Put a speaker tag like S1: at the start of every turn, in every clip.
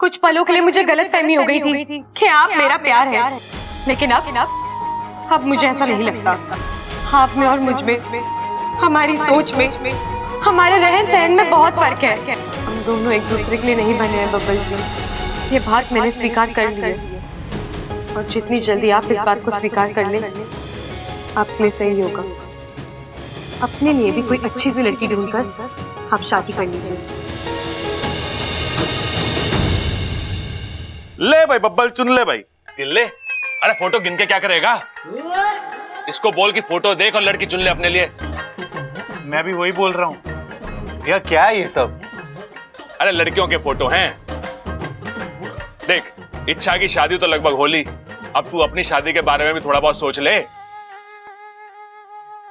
S1: कुछ पलों के लिए मुझे गलतफहमी हो गई थी कि आप मेरा प्यार है, लेकिन अब मुझे ऐसा नहीं लगता। आप में और मुझ में, हमारी सोच में, हमारे रहन सहन में बहुत फर्क है। हम दोनों एक दूसरे के लिए नहीं बने हैं बब्बल जी, ये बात मैंने स्वीकार कर ली है। और जितनी जल्दी आप इस बात को स्वीकार कर लें, आपके लिए सही होगा। अपने लिए भी कोई अच्छी सी लड़की ढूंढकर आप शादी कर लीजिए।
S2: ले भाई बब्बल, चुन ले भाई। गिन ले। अरे फोटो गिन के क्या करेगा? इसको बोल कि फोटो देख और लड़की चुन ले अपने लिए।
S3: मैं भी वही बोल रहा हूँ। भैया क्या है ये सब?
S2: अरे लड़कियों के फोटो हैं। देख, इच्छा की शादी तो लगभग होली, अब तू अपनी शादी के बारे में भी थोड़ा बहुत सोच ले।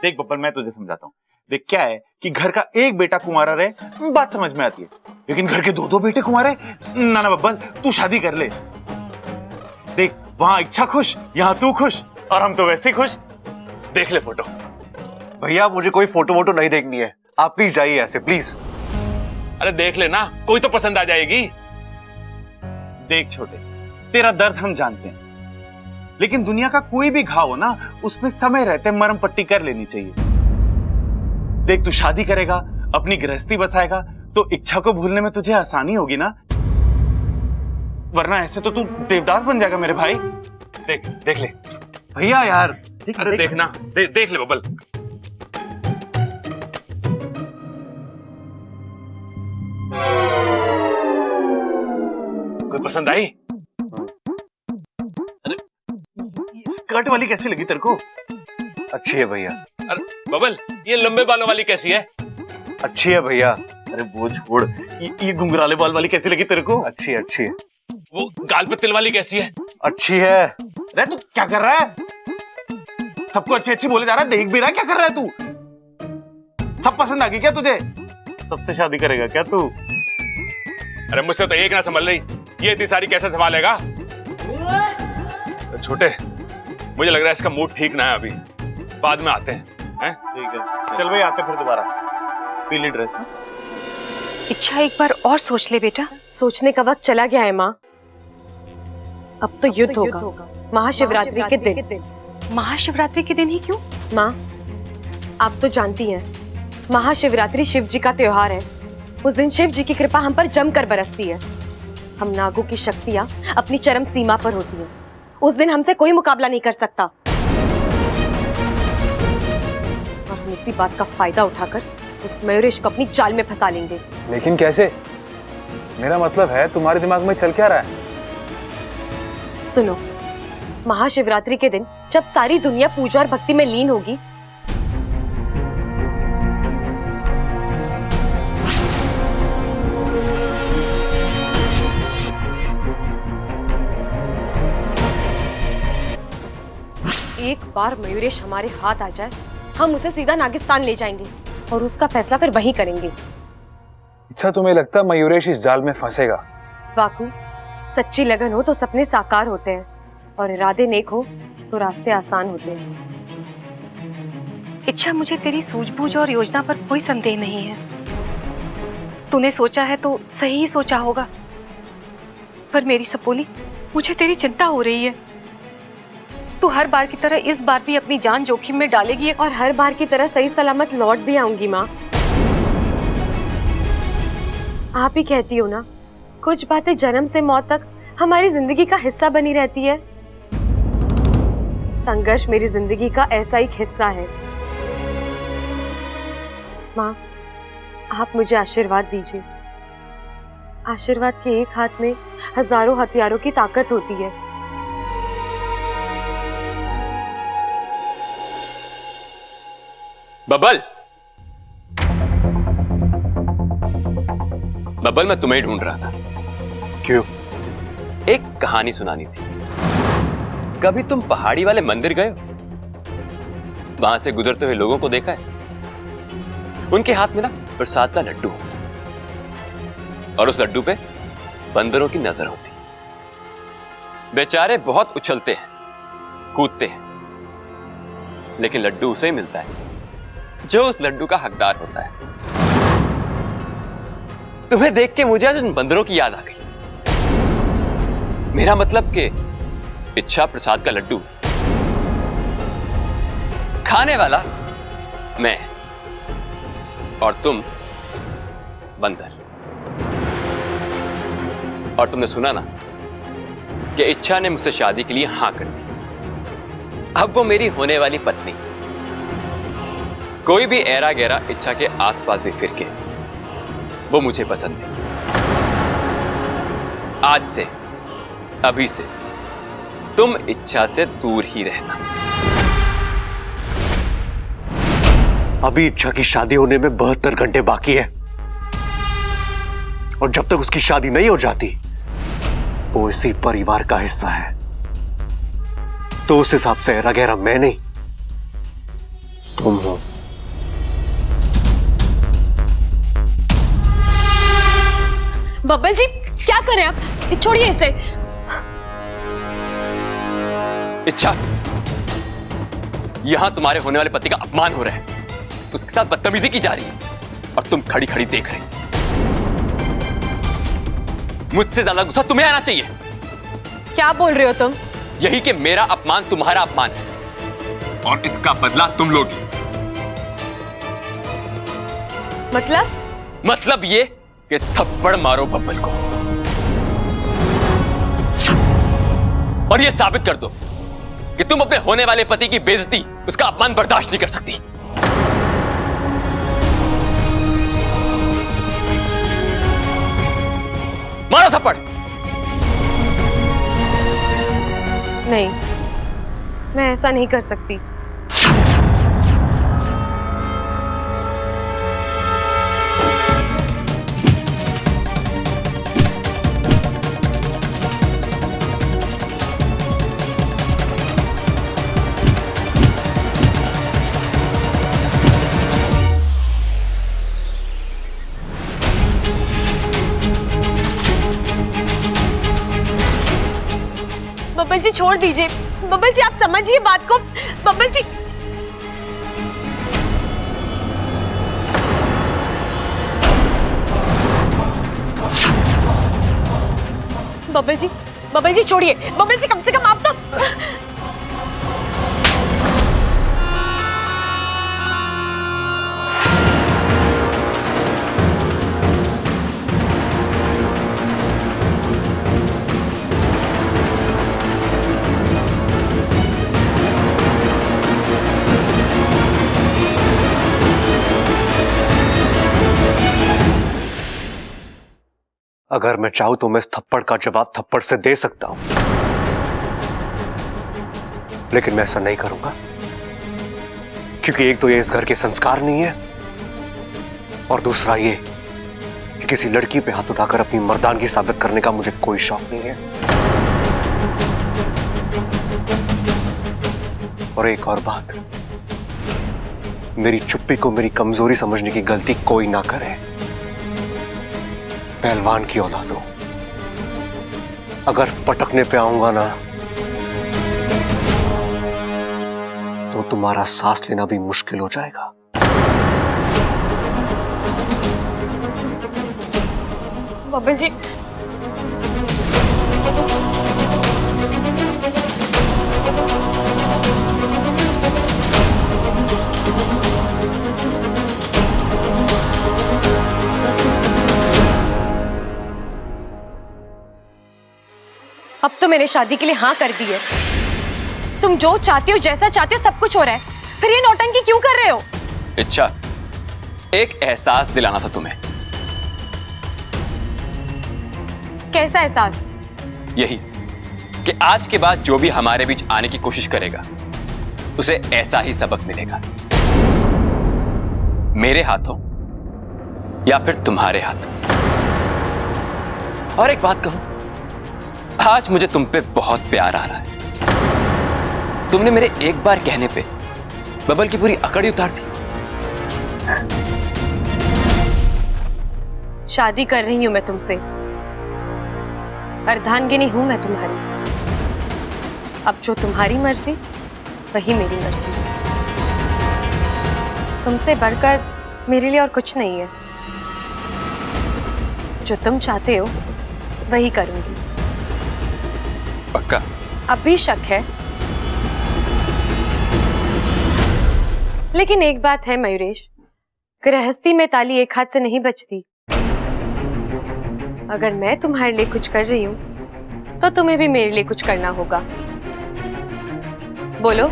S3: देख बब्बल, मैं तुझे समझाता हूँ। देख क्या है कि घर का एक बेटा कुंवारा रहे, बात समझ में आती है, लेकिन घर के दो बेटे कुंवारे, ना ना बब्बल, तू शादी कर ले। देख वहां इच्छा खुश, यहाँ तू खुश, और हम तो वैसे खुश।
S2: देख ले फोटो।
S4: भैया मुझे कोई फोटो वोटो नहीं देखनी है, आप प्लीज जाइए ऐसे, प्लीज।
S2: अरे देख ले ना, कोई तो पसंद आ जाएगी।
S3: देख छोटे, तेरा दर्द हम जानते हैं, लेकिन दुनिया का कोई भी घाव हो ना, उसमें समय रहते मरहम पट्टी कर लेनी चाहिए। देख तू शादी करेगा, अपनी गृहस्थी बसाएगा, तो इच्छा को भूलने में तुझे आसानी होगी ना, वरना ऐसे तो तू देवदास बन जाएगा मेरे भाई।
S2: देख देख ले
S3: भैया यार।
S2: अरे देखना, देख ले बब्बल। कोई पसंद आई?
S3: स्कर्ट वाली कैसी लगी तेरे को?
S4: अच्छी है भैया।
S2: अरे बब्बल, ये लंबे बालों वाली कैसी है?
S4: अच्छी है भैया।
S3: अरे वो छोड़, ये घुंघराले बाल वाली कैसी लगी तेरे को?
S4: अच्छी है, अच्छी है।
S2: वो गाल पे तिल वाली कैसी है?
S4: अच्छी है।
S3: अरे तू क्या कर रहा है? सबको अच्छी अच्छी बोले जा रहा है, देख भी रहा है, क्या कर रहा है तू? सब पसंद आ गई क्या तुझे? सबसे शादी करेगा क्या तू?
S2: अरे मुझसे तो एक ना संभल रही, ये इतनी सारी कैसे संभालेगा? तो छोटे, मुझे लग रहा है इसका मूड ठीक ना है अभी, बाद में आते हैं।
S3: ठीक है, चल भाई आते फिर दोबारा। पीली ड्रेस है।
S1: इच्छा एक बार और सोच ले बेटा। सोचने का वक्त चला गया है माँ, अब तो युद्ध होगा महाशिवरात्रि के दिन। महाशिवरात्रि के दिन ही क्यों माँ? आप तो जानती हैं, महाशिवरात्रि शिव जी का त्योहार है। उस दिन शिव जी की कृपा हम पर जमकर बरसती है। हम नागों की शक्तियां अपनी चरम सीमा पर होती हैं। उस दिन हमसे कोई मुकाबला नहीं कर सकता, और हम इसी बात का फायदा उठाकर उस मयूरेश को अपनी जाल में फंसा लेंगे।
S5: लेकिन कैसे? मेरा मतलब है तुम्हारे दिमाग में चल क्या रहा है?
S1: सुनो, महाशिवरात्रि के दिन जब सारी दुनिया पूजा और भक्ति में लीन होगी, एक बार मयूरेश हमारे हाथ आ जाए, हम उसे सीधा नागिस्तान ले जाएंगे और उसका फैसला फिर वहीं करेंगे।
S5: अच्छा, तुम्हें लगता है मयूरेश इस जाल में फंसेगा?
S1: वाकू, सच्ची लगन हो तो सपने साकार होते हैं, और इरादे नेक हो तो रास्ते आसान होते हैं।
S6: इच्छा, मुझे तेरी सूझबूझ और योजना पर कोई संदेह नहीं है। तूने सोचा है तो सही ही सोचा होगा, पर मेरी सपोनी, मुझे तेरी चिंता हो रही है। तू हर बार की तरह इस बार भी अपनी जान जोखिम में डालेगी,
S1: और हर बार की तरह सही सलामत लौट भी आऊंगी माँ। आप ही कहती हो ना, कुछ बातें जन्म से मौत तक हमारी जिंदगी का हिस्सा बनी रहती है। संघर्ष मेरी जिंदगी का ऐसा एक हिस्सा है। माँ, आप मुझे आशीर्वाद दीजिए। आशीर्वाद के एक हाथ में हजारों हथियारों की ताकत होती है।
S7: बब्बल, बब्बल, मैं तुम्हें ढूंढ रहा था।
S4: क्यों?
S7: एक कहानी सुनानी थी। कभी तुम पहाड़ी वाले मंदिर गए हो? वहां से गुजरते हुए लोगों को देखा है? उनके हाथ में ना प्रसाद का लड्डू हो, और उस लड्डू पे बंदरों की नजर होती। बेचारे बहुत उछलते हैं, कूदते हैं, लेकिन लड्डू उसे ही मिलता है जो उस लड्डू का हकदार होता है। तुम्हें देख के मुझे आज उन बंदरों की याद आ गई। मेरा मतलब कि इच्छा प्रसाद का लड्डू खाने वाला मैं और तुम बंदर। और तुमने सुना ना कि इच्छा ने मुझसे शादी के लिए हां कर दी। अब वो मेरी होने वाली पत्नी। कोई भी ऐरा गैरा इच्छा के आसपास भी फिर के वो मुझे पसंद नहीं। आज से, अभी से तुम इच्छा से दूर ही रहना।
S4: अभी इच्छा की शादी होने में 72 घंटे बाकी है, और जब तक उसकी शादी नहीं हो जाती वो इसी परिवार का हिस्सा है। तो उस हिसाब से रगेरा मैं नहीं, तुम हो।
S1: बब्बल जी क्या करें आप? छोड़िए इसे।
S7: इच्छा, यहां तुम्हारे होने वाले पति का अपमान हो रहा है, उसके साथ बदतमीजी की जा रही है और तुम खड़ी खड़ी देख रहे। मुझसे ज्यादा गुस्सा तुम्हें आना चाहिए।
S1: क्या बोल रहे हो तुम?
S7: यही कि मेरा अपमान तुम्हारा अपमान है और इसका बदला तुम लोगी। मतलब ये कि थप्पड़ मारो बब्बल को और ये साबित कर दो कि तुम अपने होने वाले पति की बेइज्जती, उसका अपमान बर्दाश्त नहीं कर सकती। मारो थप्पड़।
S1: नहीं, मैं ऐसा नहीं कर सकती। बब्बल जी छोड़ दीजिए। बब्बल जी आप समझिए बात को। बब्बल जी, बब्बल जी छोड़िए। बब्बल जी कम से कम आप तो।
S4: अगर मैं चाहूं तो मैं इस थप्पड़ का जवाब थप्पड़ से दे सकता हूं, लेकिन मैं ऐसा नहीं करूंगा, क्योंकि एक तो ये इस घर के संस्कार नहीं है, और दूसरा ये कि किसी लड़की पे हाथ उठाकर अपनी मर्दानगी साबित करने का मुझे कोई शौक नहीं है। और एक और बात, मेरी चुप्पी को मेरी कमजोरी समझने की गलती कोई ना करे। पहलवान की औलाद हो, अगर पटकने पे आऊंगा ना तो तुम्हारा सांस लेना भी मुश्किल हो जाएगा।
S1: बब्बल जी, अब तो मैंने शादी के लिए हाँ कर दी है। तुम जो चाहते हो, जैसा चाहते हो, सब कुछ हो रहा है, फिर ये नौटंकी क्यों कर रहे हो?
S7: इच्छा, एक एहसास दिलाना था तुम्हें।
S1: कैसा एहसास?
S7: यही कि आज के बाद जो भी हमारे बीच आने की कोशिश करेगा उसे ऐसा ही सबक मिलेगा, मेरे हाथों या फिर तुम्हारे हाथों। और एक बात कहूं, आज मुझे तुम पे बहुत प्यार आ रहा है। तुमने मेरे एक बार कहने पे बबल की पूरी अकड़ ही उतार दी।
S1: शादी कर रही हूं मैं तुमसे, अर्धांगिनी हूं मैं तुम्हारी। अब जो तुम्हारी मर्जी वही मेरी मर्जी। तुमसे बढ़कर मेरे लिए और कुछ नहीं है। जो तुम चाहते हो वही करूंगी।
S7: पक्का?
S1: अब भी शक है, लेकिन एक बात है मयूरेश, गृहस्थी में ताली एक हाथ से नहीं बजती। अगर मैं तुम्हारे लिए कुछ कर रही हूं तो तुम्हें भी मेरे लिए कुछ करना होगा। बोलो,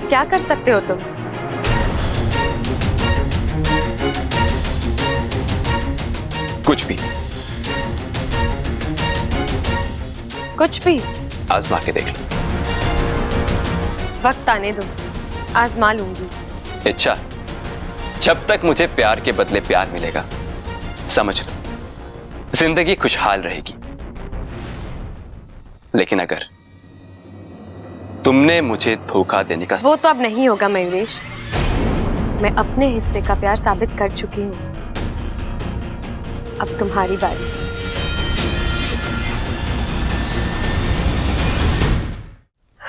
S1: क्या कर सकते हो तुम?
S7: कुछ भी।
S1: कुछ भी?
S7: आजमा के देख लो।
S1: वक्त आने दो, आजमा लूंगी।
S7: इच्छा, जब तक मुझे प्यार के बदले प्यार मिलेगा, समझ लो जिंदगी खुशहाल रहेगी। लेकिन अगर तुमने मुझे धोखा देने का...
S1: वो तो अब नहीं होगा मयूरेश, मैं अपने हिस्से का प्यार साबित कर चुकी हूँ। अब तुम्हारी बारी।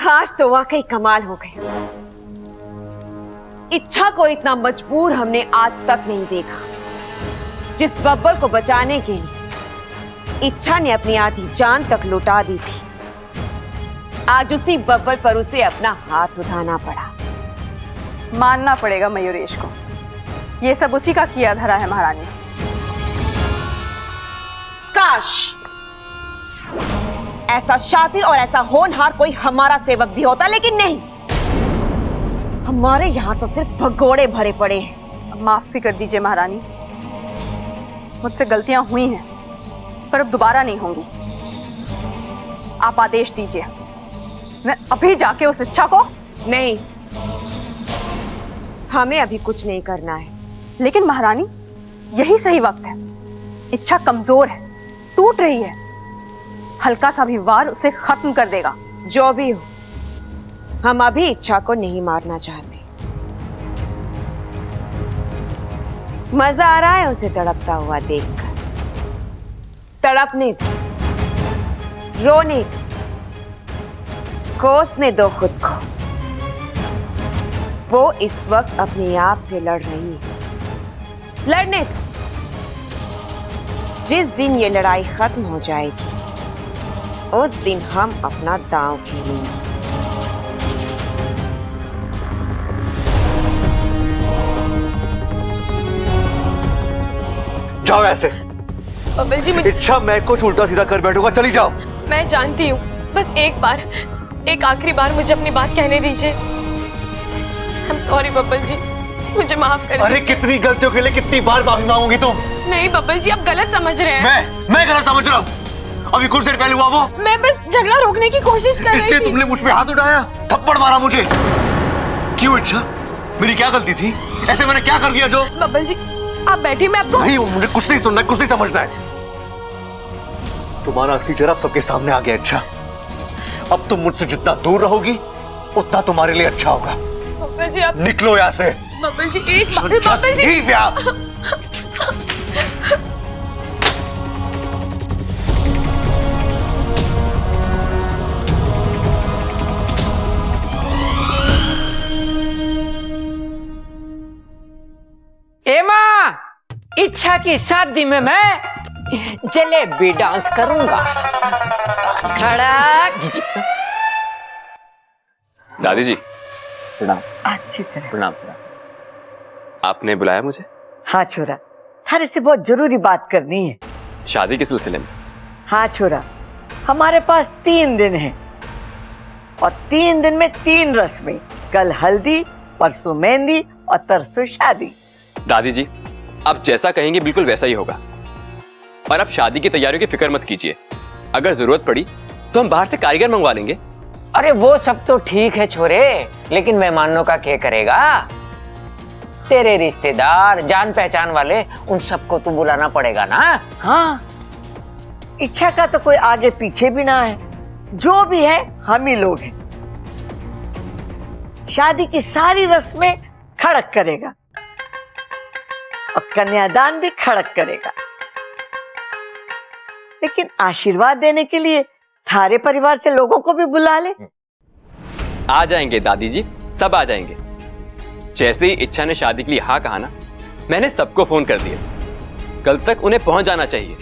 S8: आज तो वाकई कमाल हो गया। इच्छा को इतना मजबूर हमने आज तक नहीं देखा। जिस बब्बर को बचाने के लिए इच्छा ने अपनी आधी जान तक लुटा दी थी, आज उसी बब्बर पर उसे अपना हाथ उठाना पड़ा।
S9: मानना पड़ेगा मयूरेश को, ये सब उसी का किया धरा है महारानी।
S8: काश ऐसा शातिर और ऐसा होनहार कोई हमारा सेवक भी होता, लेकिन नहीं। हमारे यहाँ तो सिर्फ भगोड़े भरे पड़े हैं।
S9: अब माफ भी कर दीजिए महारानी, मुझसे गलतियां हुई हैं, पर अब दोबारा नहीं होंगी। आप आदेश दीजिए, मैं अभी जाके उस इच्छा को...
S8: नहीं, हमें अभी कुछ नहीं करना है।
S9: लेकिन महारानी, यही सही वक्त है। इच्छा कमजोर है, टूट रही है। हल्का सा भी वार उसे खत्म कर देगा।
S8: जो भी हो, हम अभी इच्छा को नहीं मारना चाहते। मजा आ रहा है उसे तड़पता हुआ देखकर। तड़पने दो, रोने दो, कोसने दो खुद को। वो इस वक्त अपने आप से लड़ रही है। लड़ने दो। जिस दिन ये लड़ाई खत्म हो जाएगी, उस दिन हम अपना दांव खेलेंगे।
S4: जाओ ऐसे।
S1: बब्बर जी, मुझे...
S4: इच्छा, मैं कुछ उल्टा सीधा कर बैठूंगा, चली जाओ।
S1: मैं जानती हूँ, बस एक बार, एक आखिरी बार मुझे अपनी बात कहने दीजिए। I'm sorry बब्बर जी, मुझे माफ कर
S4: अरे कितनी गलतियों के लिए कितनी बार माफी मांगोगी तुम?
S1: नहीं बब्बर जी, आप गलत समझ रहे हैं।
S4: मैं गलत समझ रहा हूँ? अभी कुछ देर पहले हुआ वो।
S1: मैं बस झगड़ा रोकने की कोशिश कर रही
S4: इसलिए
S1: थी।
S4: तुमने मुझ पे हाथ उठाया, थप्पड़ मारा मुझे। क्यों इच्छा? मेरी क्या गलती थी? ऐसे मैंने क्या कर दिया जो?
S1: बब्बर जी, आप बैठिए, मैं आपको...
S4: नहीं, मुझे कुछ नहीं सुनना है, कुछ नहीं समझना है। तुम्हारा असली चेहरा सबके सामने आ गया इच्छा। अब तुम मुझसे जितना दूर रहोगी, उतना तुम्हारे लिए अच्छा होगा।
S1: बब्बर जी, आप...
S4: निकलो यहाँ से।
S1: बब्बर जी, एक बार... बब्बर जी,
S4: leave यहाँ।
S10: एमा, इच्छा की शादी में मैं जलेबी डांस करूंगा। खड़ा।
S7: दादी जी,
S10: प्रणाम। अच्छी तरह
S7: प्रणाम। आपने बुलाया मुझे?
S10: हाँ छोरा, थारे से बहुत जरूरी बात करनी है।
S7: शादी के सिलसिले में?
S10: हाँ छोरा, हमारे पास 3 दिन है और 3 दिन में 3 रस्में। कल हल्दी, परसों मेहंदी और तरसों शादी।
S7: दादी जी, आप जैसा कहेंगे बिल्कुल वैसा ही होगा। और आप शादी की तैयारियों की फिक्र मत कीजिए। अगर जरूरत पड़ी तो हम बाहर से कारीगर मंगवा लेंगे।
S10: अरे वो सब तो ठीक है छोरे, लेकिन मेहमानों का क्या करेगा? तेरे रिश्तेदार, जान पहचान वाले, उन सबको तो बुलाना पड़ेगा ना। हाँ, इच्छा का तो कोई आगे पीछे भी ना है। जो भी है हम ही लोग हैं। शादी की सारी रस्में खड़क करेगा और कन्यादान भी खड़क करेगा। लेकिन आशीर्वाद देने के लिए थारे परिवार से लोगों को भी बुला ले।
S7: आ जाएंगे दादी जी, सब आ जाएंगे। जैसे ही इच्छा ने शादी के लिए हाँ कहा ना, मैंने सबको फोन कर दिया। कल तक उन्हें पहुंच जाना चाहिए।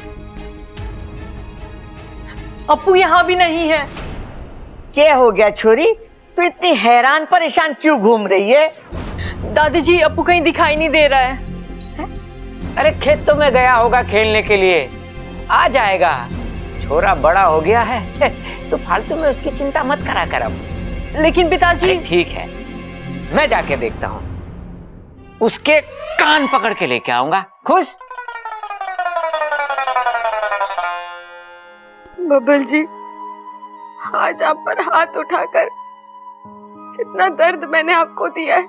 S1: अप्पू यहाँ भी नहीं है।
S10: क्या हो गया छोरी? तू इतनी हैरान परेशान क्यों घूम रही है?
S6: दादी जी, अपू कहीं दिखाई नहीं दे रहा है।
S10: अरे खेतों में गया होगा खेलने के लिए, आ जाएगा। छोरा बड़ा हो गया है, तो फालतू में उसकी चिंता मत करा कर अब।
S6: लेकिन पिताजी।
S10: ठीक है, मैं जाके देखता हूँ, उसके कान पकड़ के लेके आऊंगा। खुश?
S1: बब्बल जी, आज आप पर हाथ उठाकर जितना दर्द मैंने आपको दिया है,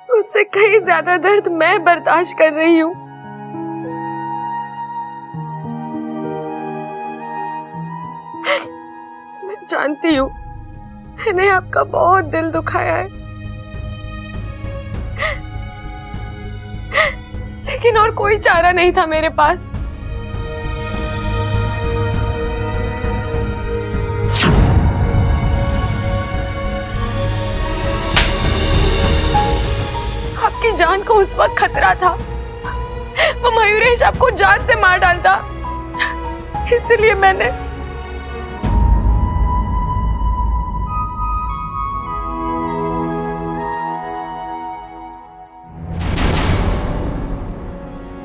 S1: उससे कहीं ज्यादा दर्द मैं बर्दाश्त कर रही हूँ। मैं जानती हूँ मैंने आपका बहुत दिल दुखाया है, लेकिन और कोई चारा नहीं था मेरे पास। आपकी जान को उस वक्त खतरा था, वो मयूरेश आपको जान से मार डालता, इसलिए मैंने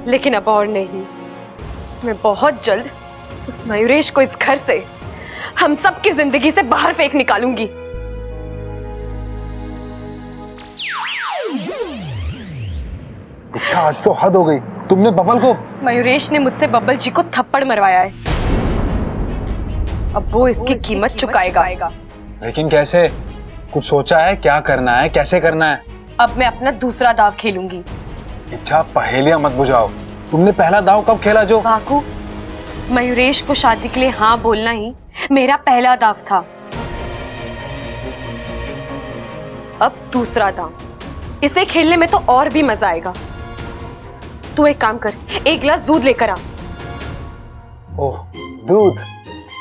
S1: लेकिन अब और नहीं। मैं बहुत जल्द उस मयूरेश को इस घर से, हम सब की जिंदगी से बाहर फेंक निकालूंगी।
S5: अच्छा, आज तो हद हो गई। तुमने बबल को?
S1: मयूरेश ने मुझसे बब्बल जी को थप्पड़ मरवाया है, अब वो इसकी कीमत चुकाएगा।
S5: लेकिन कैसे? कुछ सोचा है? क्या करना है, कैसे करना है?
S1: अब मैं अपना दूसरा दाव खेलूंगी।
S5: अच्छा, पहेलियां मत बुझाओ। तुमने पहला दाव कब खेला जो?
S1: वाकू, मयूरेश को शादी के लिए हाँ बोलना ही मेरा पहला दाव था। अब दूसरा दाव, इसे खेलने में तो और भी मजा आएगा। तू एक काम कर, एक गिलास दूध लेकर आ।
S5: ओह, दूध?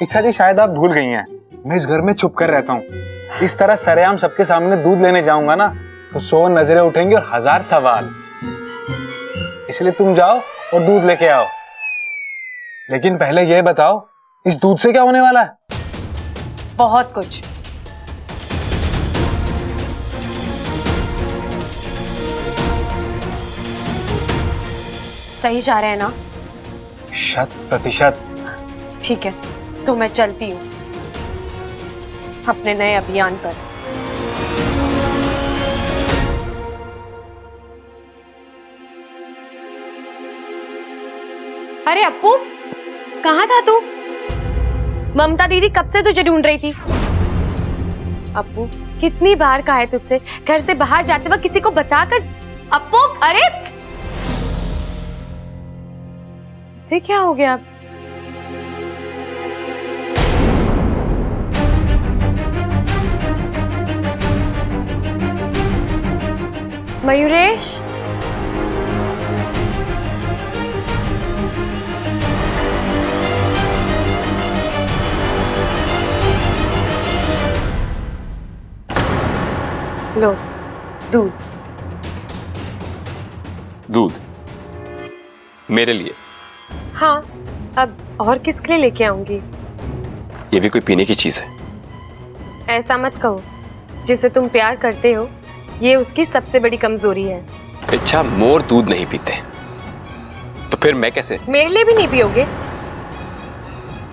S5: इच्छा जी, शायद आप भूल गई हैं, मैं इस घर में छुप कर रहता हूँ। इस तरह सरेआम सबके सामने दूध लेने जाऊंगा ना, तो 100 नजरें उठेंगी और 1000 सवाल। इसलिए तुम जाओ और दूध लेके आओ। लेकिन पहले यह बताओ, इस दूध से क्या होने वाला है?
S1: बहुत कुछ। सही जा रहे हैं ना?
S5: 100%।
S1: ठीक है, तो मैं चलती हूँ अपने नए अभियान पर। अरे अप्पू, कहाँ था तू? ममता दीदी कब से तुझे ढूंढ रही थी। अप्पू, कितनी बार कहा है तुझसे घर से बाहर जाते वक्त किसी को बताकर। अप्पू, अरे इसे क्या हो गया? मयूरेश, लो दूध।
S7: दूध मेरे लिए?
S1: हाँ, अब और किसके लिए लेके आऊंगी?
S7: ये भी कोई पीने की चीज है?
S1: ऐसा मत कहो, जिसे तुम प्यार करते हो ये उसकी सबसे बड़ी कमजोरी है।
S7: अच्छा, मोर दूध नहीं पीते, तो फिर मैं कैसे?
S1: मेरे लिए भी नहीं पियोगे?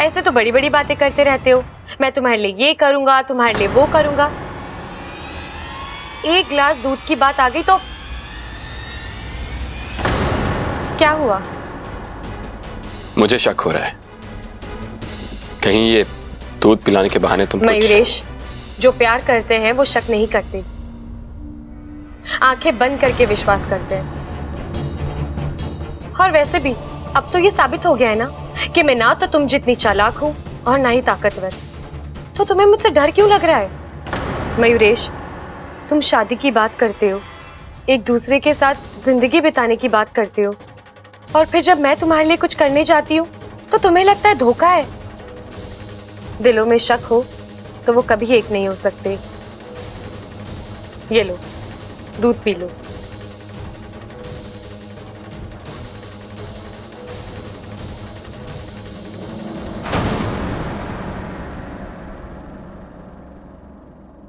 S1: ऐसे तो बड़ी बड़ी बातें करते रहते हो, मैं तुम्हारे लिए ये करूंगा, तुम्हारे लिए वो करूंगा। एक गिलास दूध की बात आ गई तो क्या हुआ?
S7: मुझे शक हो रहा है, कहीं ये दूध पिलाने के बहाने तुम
S1: मयूरेश, जो प्यार करते हैं वो शक नहीं करते, आंखें बंद करके विश्वास करते हैं। और वैसे भी अब तो ये साबित हो गया है ना कि मैं ना तो तुम जितनी चालाक हूं और ना ही ताकतवर, तो तुम्हें मुझसे डर क्यों लग रहा है? मयूरेश, तुम शादी की बात करते हो, एक दूसरे के साथ जिंदगी बिताने की बात करते हो, और फिर जब मैं तुम्हारे लिए कुछ करने जाती हूँ तो तुम्हें लगता है धोखा है। दिलों में शक हो तो वो कभी एक नहीं हो सकते। ये लो, दूध पी लो।